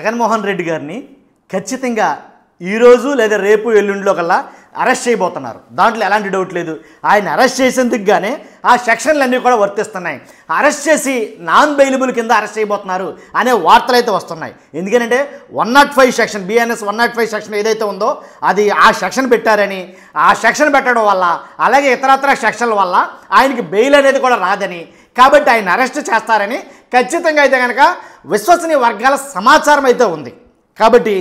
జగన్మోహన్ రెడ్డి గారిని ఖచ్చితంగా ఈరోజు లేదా రేపు ఎల్లుండిలో కల్లా అరెస్ట్ చేయబోతున్నారు. దాంట్లో ఎలాంటి డౌట్ లేదు. ఆయన అరెస్ట్ చేసేందుకు గానే ఆ సెక్షన్లన్నీ కూడా వర్తిస్తున్నాయి. అరెస్ట్ చేసి నాన్ బెయిలబుల్ కింద అరెస్ట్ చేయబోతున్నారు అనే వార్తలు అయితే వస్తున్నాయి. ఎందుకంటే 105 సెక్షన్ BNS 105 సెక్షన్ ఏదైతే ఉందో అది ఆ సెక్షన్ పెట్టారని, ఆ సెక్షన్ పెట్టడం వల్ల అలాగే ఇతరత్ర సెక్షన్ల వల్ల ఆయనకి బెయిల్ అనేది కూడా రాదని, కాబట్టి ఆయన అరెస్ట్ చేస్తారని ఖచ్చితంగా అయితే కనుక విశ్వసనీయ వర్గాల సమాచారం అయితే ఉంది. కాబట్టి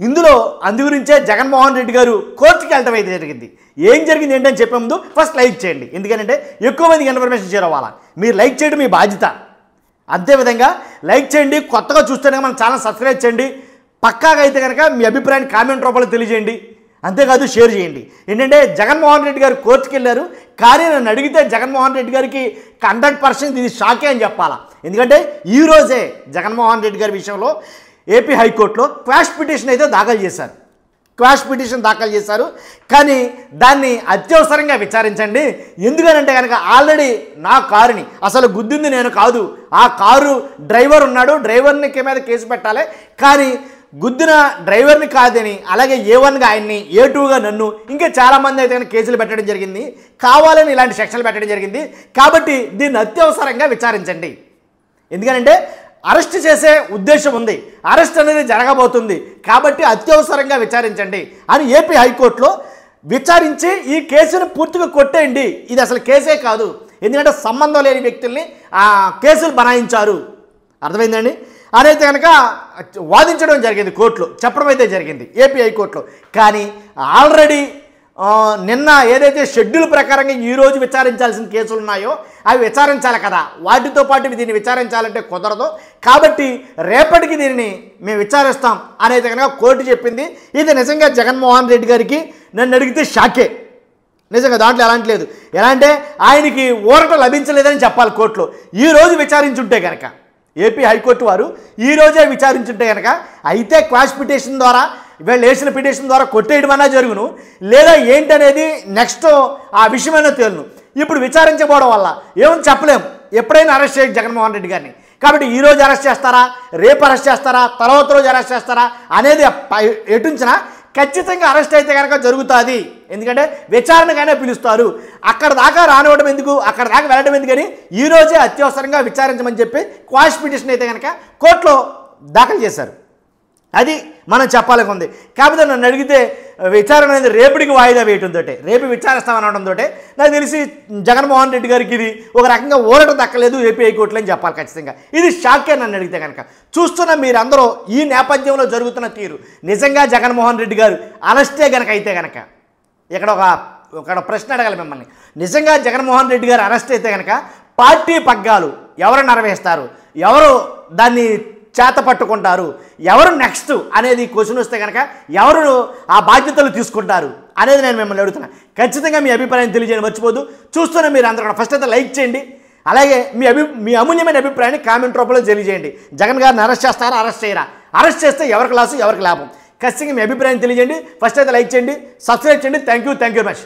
ఇందులో అందుగురించే జగన్మోహన్ రెడ్డి గారు కోర్టుకి వెళ్ళడం అయితే జరిగింది. ఏం జరిగింది ఏంటని చెప్పే ముందు ఫస్ట్ లైక్ చేయండి. ఎందుకంటే ఎక్కువ మందికి ఇన్ఫర్మేషన్ చేరవ్వాలి. మీరు లైక్ చేయడం మీ బాధ్యత. అంతేవిధంగా లైక్ చేయండి. కొత్తగా చూస్తేనే మన ఛానల్ సబ్స్క్రైబ్ చేయండి. పక్కాగా అయితే కనుక మీ అభిప్రాయాన్ని కామెంట్ రూపంలో తెలియజేయండి. అంతేకాదు షేర్ చేయండి. ఏంటంటే జగన్మోహన్ రెడ్డి గారు కోర్టుకి వెళ్ళారు. కానీ నన్ను అడిగితే జగన్మోహన్ రెడ్డి గారికి 100% ఇది షాకే అని చెప్పాలా. ఎందుకంటే ఈరోజే జగన్మోహన్ రెడ్డి గారి విషయంలో ఏపీ హైకోర్టులో క్వాష్ పిటిషన్ అయితే దాఖలు చేశారు. క్వాష్ పిటిషన్ దాఖలు చేశారు. కానీ దాన్ని అత్యవసరంగా విచారించండి. ఎందుకనంటే కనుక ఆల్రెడీ నా కారుని అసలు గుద్దింది నేను కాదు, ఆ కారు డ్రైవర్ ఉన్నాడు, డ్రైవర్ని మీద కేసు పెట్టాలి. కానీ గుద్దిన డ్రైవర్ని కాదని, అలాగే A1గా ఆయన్ని, A2గా నన్ను, ఇంకా చాలామంది అయితే కేసులు పెట్టడం జరిగింది. కావాలని ఇలాంటి సెక్షన్లు పెట్టడం జరిగింది. కాబట్టి దీన్ని అత్యవసరంగా విచారించండి. ఎందుకంటే అరెస్ట్ చేసే ఉద్దేశం ఉంది, అరెస్ట్ అనేది జరగబోతుంది. కాబట్టి అత్యవసరంగా విచారించండి అని ఏపీ హైకోర్టులో విచారించి ఈ కేసును పూర్తిగా కొట్టేయండి. ఇది అసలు కేసే కాదు, ఎందుకంటే సంబంధం లేని వ్యక్తుల్ని కేసులు బనాయించారు. అర్థమైందండి. అదైతే కనుక వాదించడం జరిగింది, కోర్టులో చెప్పడం అయితే జరిగింది ఏపీ హైకోర్టులో. కానీ ఆల్రెడీ నిన్న ఏదైతే షెడ్యూల్ ప్రకారంగా ఈరోజు విచారించాల్సిన కేసులు ఉన్నాయో అవి విచారించాలి కదా, వాటితో పాటు దీన్ని విచారించాలంటే కుదరదు. కాబట్టి రేపటికి దీనిని మేము విచారిస్తాం అనేది కనుక కోర్టు చెప్పింది. ఇది నిజంగా జగన్మోహన్ రెడ్డి గారికి నన్ను అడిగితే షాకే. నిజంగా దాంట్లో ఎలాంటి లేదు. ఎలా అంటే ఆయనకి ఊరట లభించలేదని చెప్పాలి కోర్టులో. ఈరోజు విచారించుంటే కనుక ఏపీ హైకోర్టు వారు ఈరోజే విచారించుంటే కనుక అయితే క్వాష్ పిటిషన్ ద్వారా వీళ్ళు వేసిన పిటిషన్ ద్వారా కొట్టేయడం అన్నా జరుగును, లేదా ఏంటనేది నెక్స్ట్ ఆ విషయమైనా తేలును. ఇప్పుడు విచారించబోవడం వల్ల ఏమని చెప్పలేము. ఎప్పుడైనా అరెస్ట్ చేయదు జగన్మోహన్ రెడ్డి గారిని. కాబట్టి ఈరోజు అరెస్ట్ చేస్తారా, రేపు అరెస్ట్ చేస్తారా, తర్వాత రోజు అరెస్ట్ చేస్తారా అనేది ఎటుంచినా ఖచ్చితంగా అరెస్ట్ అయితే కనుక జరుగుతుంది. ఎందుకంటే విచారణగానే పిలుస్తారు. అక్కడ దాకా రానివ్వడం ఎందుకు, అక్కడ దాకా వెళ్ళడం ఎందుకని ఈరోజే అత్యవసరంగా విచారించమని చెప్పి క్వాష్ పిటిషన్ అయితే కనుక కోర్టులో దాఖలు చేశారు. అది మనం చెప్పాలనుకుంది. కాకపోతే నన్ను అడిగితే విచారణ అనేది రేపటికి వాయిదా వేయడంతో, రేపు విచారిస్తామనడంతో నాకు తెలిసి జగన్మోహన్ రెడ్డి గారికి ఇది ఒక రకంగా ఊరట దక్కలేదు ఏపీ హైకోర్టులో అని చెప్పాలి ఖచ్చితంగా. ఇది షాకే నన్ను అడిగితే కనుక. చూస్తున్న మీరందరూ ఈ నేపథ్యంలో జరుగుతున్న తీరు నిజంగా జగన్మోహన్ రెడ్డి గారు అరెస్టే కనుక అయితే కనుక ఇక్కడ ప్రశ్న అడగాలి మిమ్మల్ని. నిజంగా జగన్మోహన్ రెడ్డి గారు అరెస్ట్ అయితే కనుక పార్టీ పగ్గాలు ఎవరు నెరవేరుస్తారు, ఎవరు దాన్ని చేత పట్టుకుంటారు, ఎవరు నెక్స్ట్ అనేది క్వశ్చన్ వస్తే కనుక ఎవరు ఆ బాధ్యతలు తీసుకుంటారు అనేది నేను మిమ్మల్ని అడుగుతున్నా. ఖచ్చితంగా మీ అభిప్రాయం తెలియజేయడం మర్చిపోదు. చూస్తున్న మీరు అందరూ కూడా ఫస్ట్ అయితే లైక్ చేయండి. అలాగే మీ అమూల్యమైన అభిప్రాయాన్ని కామెంట్ రూపంలో తెలియజేయండి. జగన్ గారిని అరెస్ట్ చేస్తారా, అరెస్ట్ చేయరా, అరెస్ట్ చేస్తే ఎవరికి లాసు ఎవరికి లాభం, ఖచ్చితంగా మీ అభిప్రాయం తెలియజేయండి. ఫస్ట్ అయితే లైక్ చేయండి, సబ్స్క్రైబ్ చేయండి. Thank you very much.